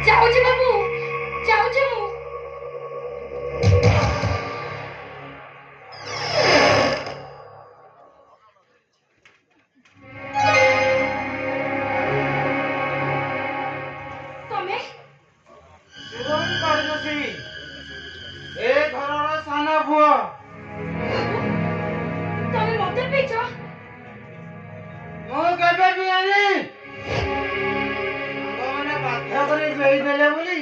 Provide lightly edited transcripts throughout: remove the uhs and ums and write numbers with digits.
ଯାଉଛି ବାବୁ, ଯାଉଛି ମୁଁ। ତମେ ଏ ଘରର ସାନ ପୁଅ। ତମେ ମତେ ପିଇଛ? ମୁଁ କେବେ ପିଏନି। ସାଙ୍ଗମାନେ ବାଧ୍ୟ କରି ପିଇଦେଲେ ବୋଲି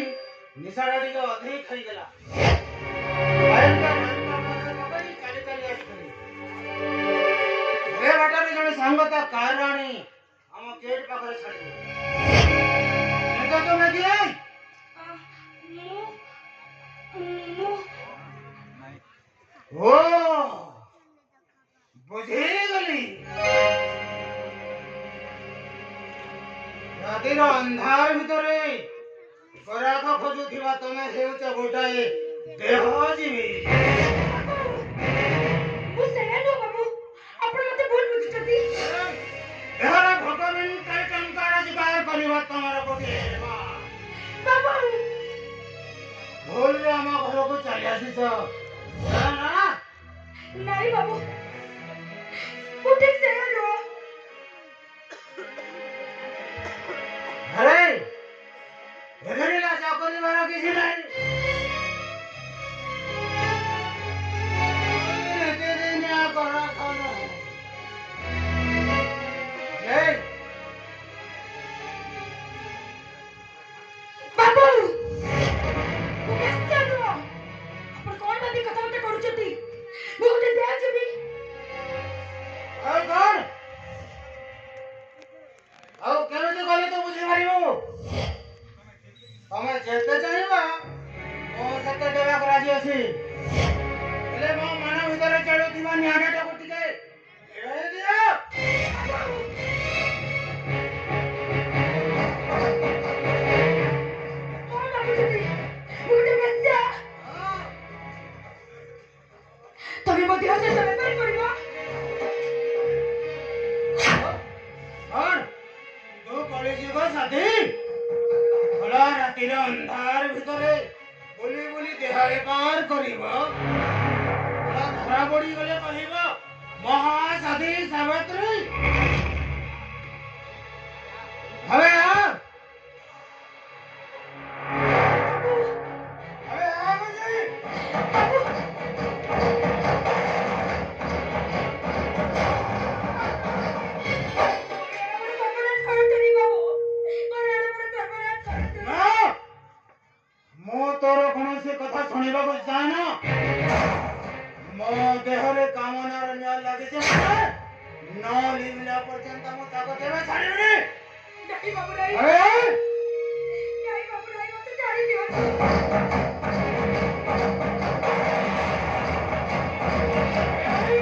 ନିଶାଟା ଟିକେ ଅଧିକ ଖାଇଦେଲା। ଚାଲି ଚାଲି ଆସିଥିଲି। ଏ ବାଟରେ ଜଣେ ସାଙ୍ଗ ତା କାର ଆଣି ଆମ ଗେଟ୍ ପାଖରେ ଛାଡ଼ିଦେଲେ। ତୁମେ କିଏ? ଓ ବୁଝିଗଲି। ରାତିର ଅନ୍ଧାର ଭିତରେ ଗରାଖ ଖୋଜୁଥିବା ତମେ ହେଉଛ ଗୋଟାଏ ଦେହଜୀବୀ। ଦେହର ଭୋଗ ମିଣ୍ଟାଇ ଟଙ୍କା ରୋଜଗାର କରିବା ତମର ଗୋଟିଏ ଭୁଲରେ ଆମ ଘରକୁ ଚାଲି ଆସିଛ। ନାଇଁ ବାବୁ, ମୁଁ ଠିକ ସେଇଆ ନୁହଁ। ଆରେ ଏଥିରେ ଲାଜ କରିବାର କିଛି ନାହିଁ। ନିତିଦିନିଆ ଗରାଖ ନୁହେଁ। ବାବୁ, ମୁଁ ବେଶ୍ୟା ନୁହଁ। ଆପଣ କଣ ଭାବି କଥାବାର୍ତ୍ତା କରୁଛନ୍ତି? ମୁଁ ଗୋଟେ ଦେହଜୀବୀ। ଆଉ କଣ? ଆଉ କେମିତି ଗଲେ ତ ବୁଝିପାରିବୁ? ତମେ ଯେତେ ଚାହିଁବ ମୁଁ ସେତେ ଦେବାକୁ ରାଜି ଅଛି। ହେଲେ ମୋ ମନ ଭିତରେ ଚଳୁଥିବା ନ୍ୟାୟଟାକୁ ଟିକେ ଏଡ଼ାଇ ଦିଅ। କଣ ଭାବୁଛନ୍ତି? ମୁଁ ଗୋଟେ ବେଶ୍ୟା? ତମେ ମୋ ଦେହ ସହିତ ବେପାର କରିବ? କଣ ତୁ କଳିଯୁଗ ସାଥୀ? ଭଲ ରାତିର ଅନ୍ଧାର ଭିତରେ ବୁଲି ବୁଲି ଦେହରେ ପାର କରିବ। ଧରା ପଡ଼ିଗଲେ କହିବ ମହାସାଧୀ ସାବିତ୍ରୀ। હવે આ બજી ମୁଁ ତୋର କୌଣସି କଥା ଶୁଣିବାକୁ ଚାହେଁ। ମୋ ଦେହରେ କାମନାର ନିଆଁ ଲାଗିଛି। ନ ଲିଭିଲା ପର୍ଯ୍ୟନ୍ତ ମୁଁ ତାକୁ କେବେ ଛାଡ଼ିବିନି। नहीं बाबू नहीं। नहीं बाबू नहीं, मत छाड़ी दियो। अरे